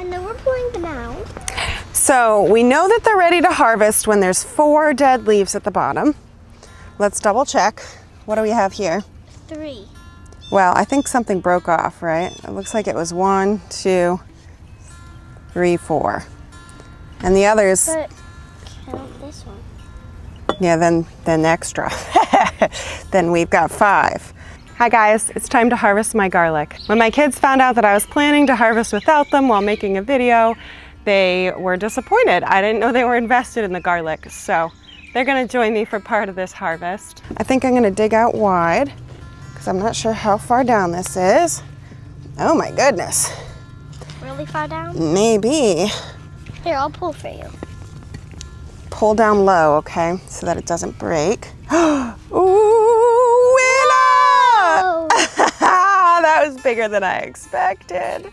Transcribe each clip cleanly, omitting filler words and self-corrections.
And then we're pulling them out. So we know that they're ready to harvest when there's 4 dead leaves at the bottom. Let's double check. What do we have here? 3. Well, I think something broke off, right? It looks like it was 1, 2, 3, 4. And the others... But count this one. Yeah, then extra. Then we've got 5. Hi guys, it's time to harvest my garlic. When my kids found out that I was planning to harvest without them while making a video, they were disappointed. I didn't know they were invested in the garlic, so they're gonna join me for part of this harvest. I think I'm gonna dig out wide, because I'm not sure how far down this is. Oh my goodness. Really far down? Maybe. Here, I'll pull for you. Pull down low, okay, so that it doesn't break. Ooh, winner! That was bigger than I expected.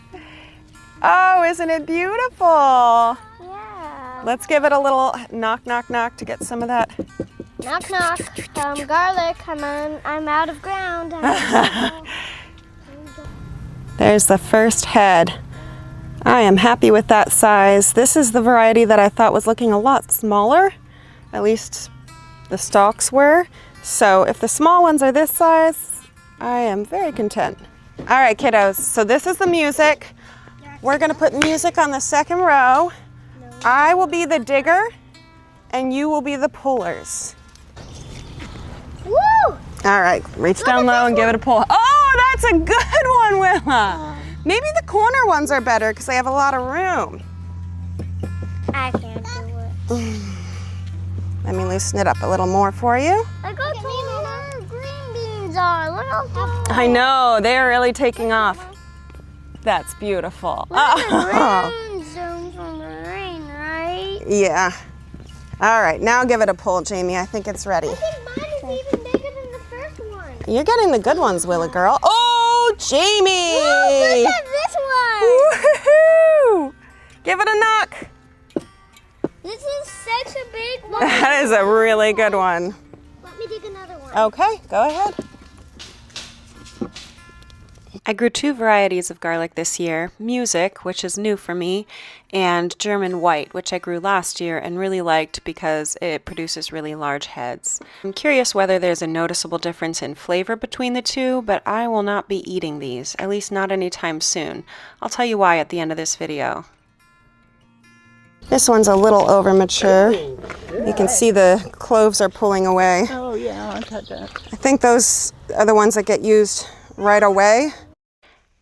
Oh, isn't it beautiful? Yeah. Let's give it a little knock, knock, knock to get some of that. Knock, knock. Garlic, come on. I'm out of ground. There's the first head. I am happy with that size. This is the variety that I thought was looking a lot smaller. At least the stalks were. So if the small ones are this size, I am very content. All right, kiddos, so this is the music. We're gonna put music on the second row. I will be the digger and you will be the pullers. Woo! All right, reach down low and give it a pull. Oh, that's a good one, Willa. Maybe the corner ones are better because they have a lot of room. I can't do it. Let me loosen it up a little more for you. I got some more green beans on. Look how tall. I know, they are really taking off. That's beautiful. Look at the green zone from the rain, right? Yeah. All right, now give it a pull, Jamie. I think it's ready. I think mine is even bigger than the first one. You're getting the good ones, Willa girl. Oh, Jamie! Whoa, look at this one. Woohoo! Give it a knock. This is such a big one. That is a really good one. Let me take another one. Okay, go ahead. I grew 2 varieties of garlic this year, Music, which is new for me, and German White, which I grew last year and really liked because it produces really large heads. I'm curious whether there's a noticeable difference in flavor between the two, but I will not be eating these, at least not anytime soon. I'll tell you why at the end of this video. This one's a little over mature. You can see the cloves are pulling away. Oh yeah, I got that. I think those are the ones that get used right away.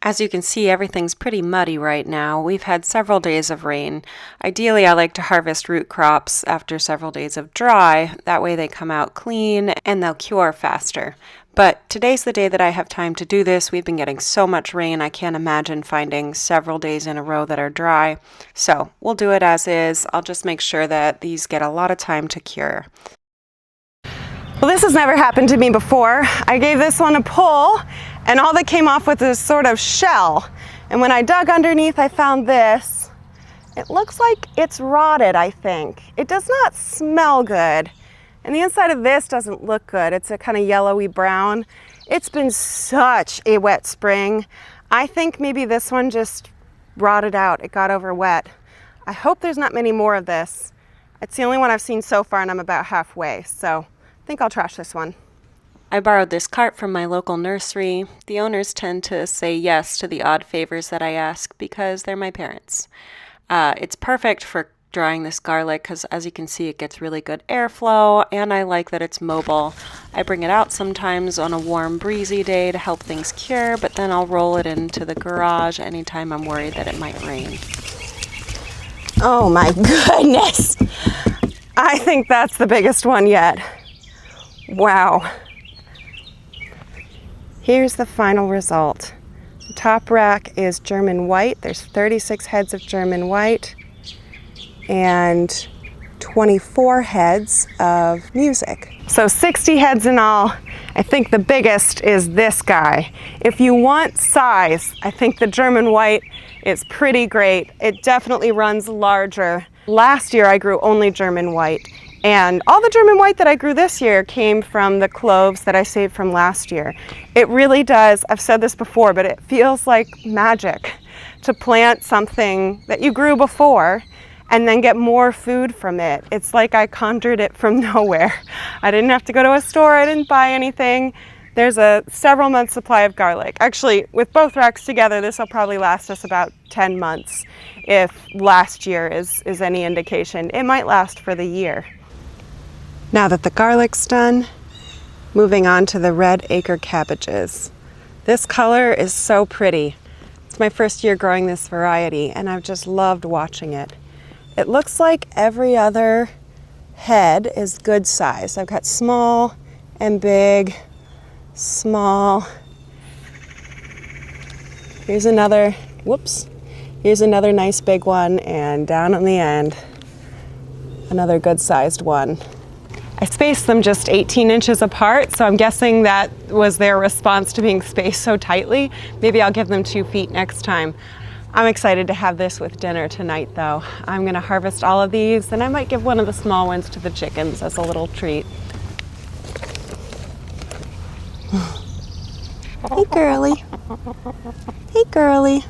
As you can see, everything's pretty muddy right now. We've had several days of rain. Ideally, I like to harvest root crops after several days of dry. That way they come out clean and they'll cure faster. But today's the day that I have time to do this. We've been getting so much rain, I can't imagine finding several days in a row that are dry. So we'll do it as is. I'll just make sure that these get a lot of time to cure. Well, this has never happened to me before. I gave this one a pull, and all that came off was this sort of shell. And when I dug underneath, I found this. It looks like it's rotted, I think. It does not smell good. And the inside of this doesn't look good. It's a kind of yellowy brown. It's been such a wet spring. I think maybe this one just rotted out. It got over wet. I hope there's not many more of this. It's the only one I've seen so far, and I'm about halfway, so I think I'll trash this one. I borrowed this cart from my local nursery. The owners tend to say yes to the odd favors that I ask because they're my parents. It's perfect for drying this garlic because, as you can see, it gets really good airflow, and I like that it's mobile. I bring it out sometimes on a warm, breezy day to help things cure, but then I'll roll it into the garage anytime I'm worried that it might rain. Oh my goodness! I think that's the biggest one yet. Wow. Here's the final result. The top rack is German White. There's 36 heads of German White and 24 heads of Music. So 60 heads in all. I think the biggest is this guy. If you want size, I think the German White is pretty great. It definitely runs larger. Last year I grew only German White, and all the German White that I grew this year came from the cloves that I saved from last year. It really does, I've said this before, but it feels like magic. to plant something that you grew before and then get more food from it. It's like I conjured it from nowhere. I didn't have to go to a store, I didn't buy anything. There's a several month supply of garlic. Actually, with both racks together, this will probably last us about 10 months. If last year is any indication, it might last for the year. Now that the garlic's done, moving on to the Red Acre cabbages. This color is so pretty. It's my first year growing this variety, and I've just loved watching it. It looks like every other head is good size. I've got small and big, small. Here's another, whoops. Here's another nice big one, and down on the end, another good sized one. I spaced them just 18 inches apart, so I'm guessing that was their response to being spaced so tightly. Maybe I'll give them 2 feet next time. I'm excited to have this with dinner tonight though. I'm gonna harvest all of these, and I might give one of the small ones to the chickens as a little treat. Hey girly. Hey girly.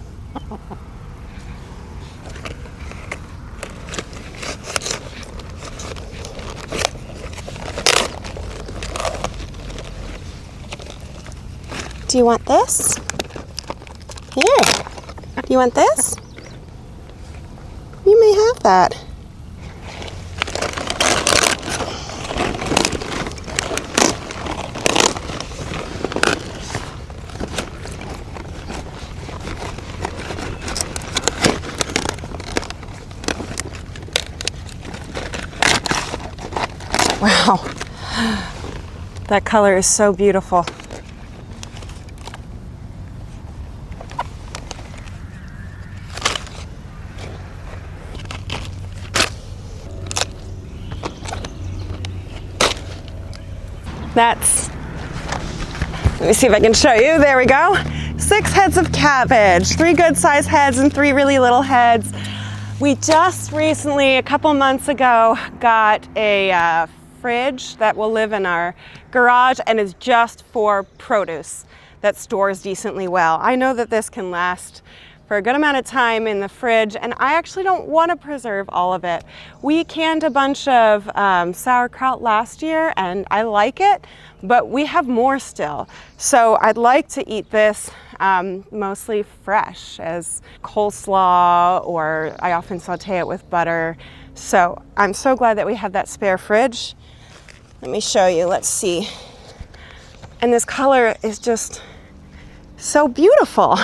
Do you want this? Here. Do you want this? You may have that. Wow. That color is so beautiful. Let me see if I can show you. There we go. 6 heads of cabbage, 3 good sized heads and 3 really little heads. We just recently, a couple months ago, got a fridge that will live in our garage and is just for produce that stores decently well. I know that this can last for a good amount of time in the fridge, and I actually don't want to preserve all of it. We canned a bunch of sauerkraut last year, and I like it, but we have more still. So I'd like to eat this mostly fresh as coleslaw, or I often saute it with butter. So I'm so glad that we have that spare fridge. Let me show you, let's see. And this color is just so beautiful.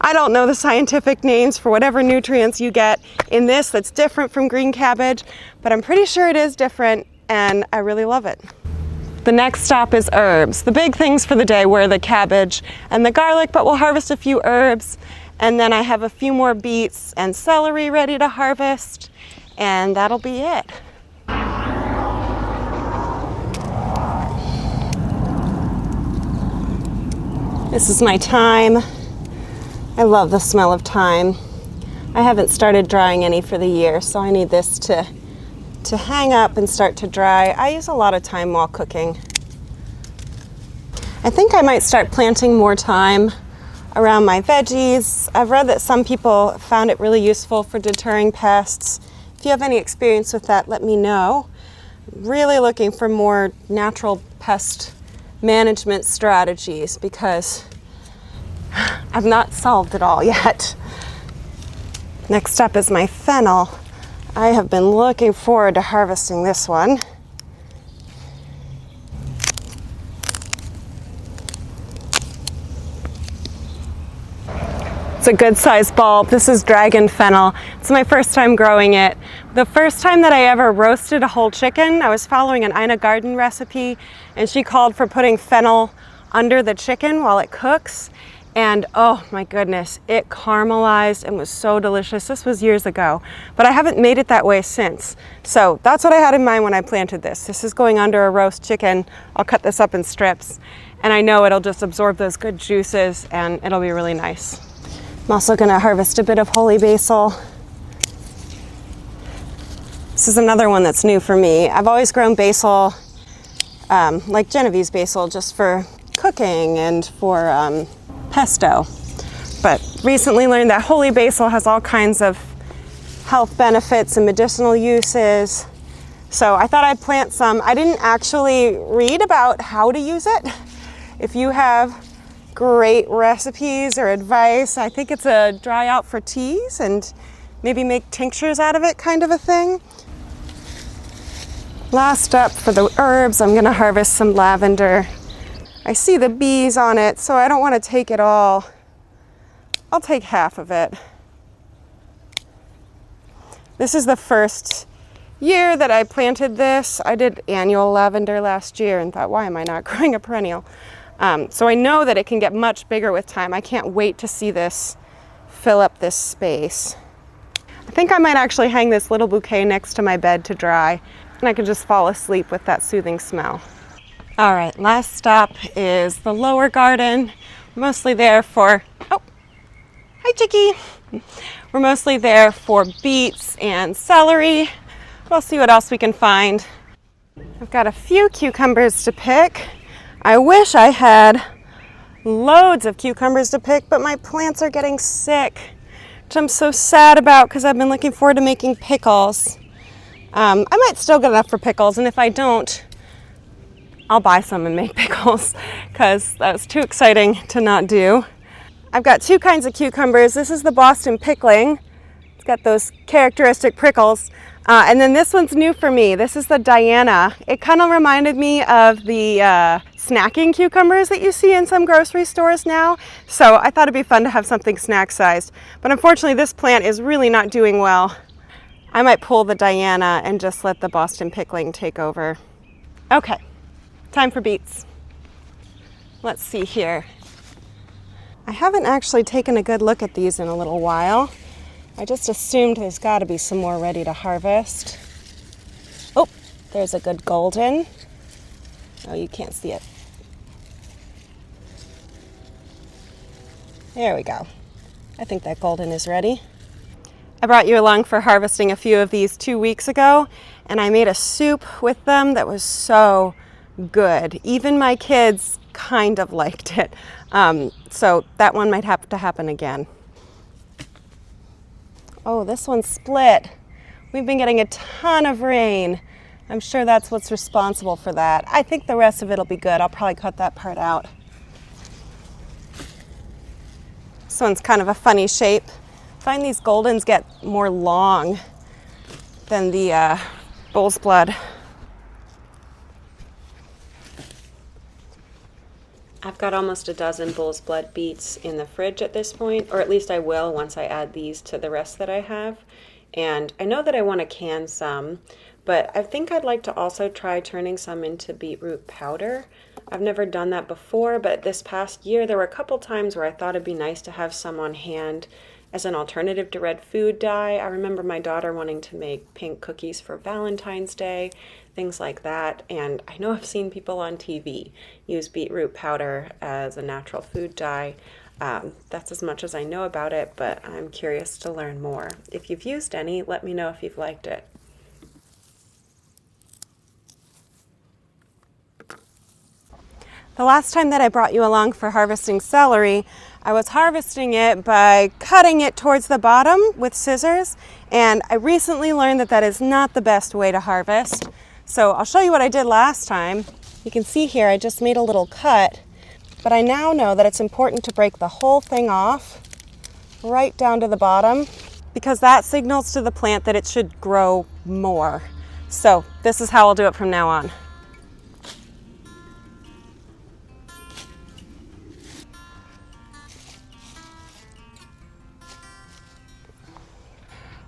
I don't know the scientific names for whatever nutrients you get in this that's different from green cabbage, but I'm pretty sure it is different, and I really love it. The next stop is herbs. The big things for the day were the cabbage and the garlic, but we'll harvest a few herbs, and then I have a few more beets and celery ready to harvest, and that'll be it. This is my thyme. I love the smell of thyme. I haven't started drying any for the year, so I need this to hang up and start to dry. I use a lot of thyme while cooking. I think I might start planting more thyme around my veggies. I've read that some people found it really useful for deterring pests. If you have any experience with that, let me know. I'm really looking for more natural pest management strategies because I've not solved it all yet. Next up is my fennel. I have been looking forward to harvesting this one. It's a good sized bulb. This is dragon fennel. It's my first time growing it. The first time that I ever roasted a whole chicken, I was following an Ina Garden recipe, and she called for putting fennel under the chicken while it cooks. And oh my goodness, it caramelized and was so delicious. This was years ago, but I haven't made it that way since. So that's what I had in mind when I planted this. This is going under a roast chicken. I'll cut this up in strips, and I know it'll just absorb those good juices and it'll be really nice. I'm also gonna harvest a bit of holy basil. This is another one that's new for me. I've always grown basil, like Genovese basil, just for cooking and for pesto. But recently learned that holy basil has all kinds of health benefits and medicinal uses. So I thought I'd plant some. I didn't actually read about how to use it. If you have great recipes or advice, I think it's a dry out for teas and maybe make tinctures out of it kind of a thing. Last up for the herbs, I'm gonna harvest some lavender. I see the bees on it, so I don't want to take it all. I'll take half of it. This is the first year that I planted this. I did annual lavender last year and thought, why am I not growing a perennial? So I know that it can get much bigger with time. I can't wait to see this fill up this space. I think I might actually hang this little bouquet next to my bed to dry, and I can just fall asleep with that soothing smell. All right, last stop is the lower garden. Mostly there for, oh, hi Chicky. We're mostly there for beets and celery. We'll see what else we can find. I've got a few cucumbers to pick. I wish I had loads of cucumbers to pick, but my plants are getting sick, which I'm so sad about because I've been looking forward to making pickles. I might still get enough for pickles, and if I don't, I'll buy some and make pickles because that was too exciting to not do. I've got two kinds of cucumbers. This is the Boston pickling. It's got those characteristic prickles. And then this one's new for me. This is the Diana. It kind of reminded me of the snacking cucumbers that you see in some grocery stores now. So I thought it'd be fun to have something snack sized. But unfortunately, this plant is really not doing well. I might pull the Diana and just let the Boston pickling take over. Okay, time for beets. Let's see here. I haven't actually taken a good look at these in a little while. I just assumed there's got to be some more ready to harvest. Oh, there's a good golden. Oh, you can't see it. There we go. I think that golden is ready. I brought you along for harvesting a few of these 2 weeks ago, and I made a soup with them that was so good. Even my kids kind of liked it. So that one might have to happen again. Oh, this one's split. We've been getting a ton of rain. I'm sure that's what's responsible for that. I think the rest of it'll be good. I'll probably cut that part out. This one's kind of a funny shape. I find these goldens get more long than the bull's blood. I've got almost a dozen bull's blood beets in the fridge at this point, or at least I will once I add these to the rest that I have. And I know that I want to can some, but I think I'd like to also try turning some into beetroot powder. I've never done that before, but this past year there were a couple times where I thought it'd be nice to have some on hand as an alternative to red food dye. I remember my daughter wanting to make pink cookies for Valentine's Day, things like that. And I know I've seen people on TV use beetroot powder as a natural food dye. That's as much as I know about it, but I'm curious to learn more. If you've used any, let me know if you've liked it. The last time that I brought you along for harvesting celery, I was harvesting it by cutting it towards the bottom with scissors, and I recently learned that that is not the best way to harvest. So I'll show you what I did last time. You can see here I just made a little cut, but I now know that it's important to break the whole thing off right down to the bottom because that signals to the plant that it should grow more. So this is how I'll do it from now on.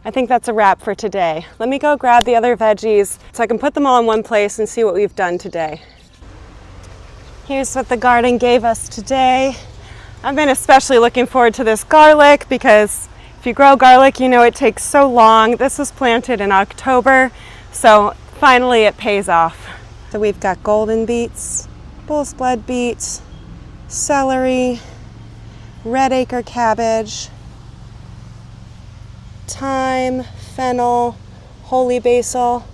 I think that's a wrap for today. Let me go grab the other veggies so I can put them all in one place and see what we've done today. Here's what the garden gave us today. I've been especially looking forward to this garlic because if you grow garlic, you know it takes so long. This was planted in October, so finally it pays off. So we've got golden beets, bull's blood beets, celery, red acre cabbage, thyme, fennel, holy basil,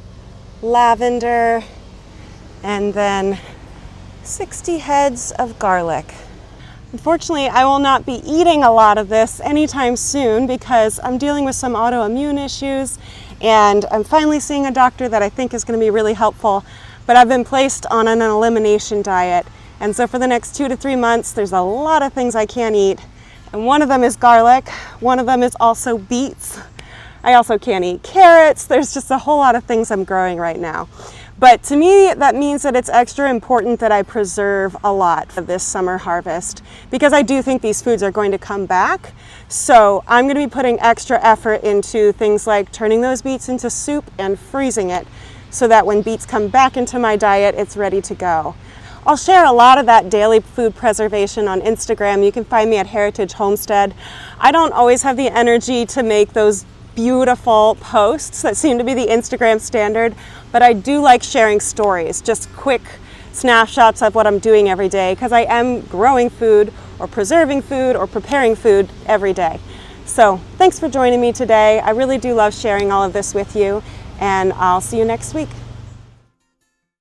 lavender, and then 60 heads of garlic. Unfortunately, I will not be eating a lot of this anytime soon because I'm dealing with some autoimmune issues, and I'm finally seeing a doctor that I think is going to be really helpful. But I've been placed on an elimination diet, and so for the next 2 to 3 months, there's a lot of things I can't eat. And one of them is garlic. One of them is also beets. I also can't eat carrots. There's just a whole lot of things I'm growing right now. But to me, that means that it's extra important that I preserve a lot of this summer harvest because I do think these foods are going to come back. So I'm going to be putting extra effort into things like turning those beets into soup and freezing it so that when beets come back into my diet, it's ready to go. I'll share a lot of that daily food preservation on Instagram. You can find me at Heritage Homestead. I don't always have the energy to make those beautiful posts that seem to be the Instagram standard, but I do like sharing stories, just quick snapshots of what I'm doing every day, because I am growing food or preserving food or preparing food every day. So thanks for joining me today. I really do love sharing all of this with you, and I'll see you next week.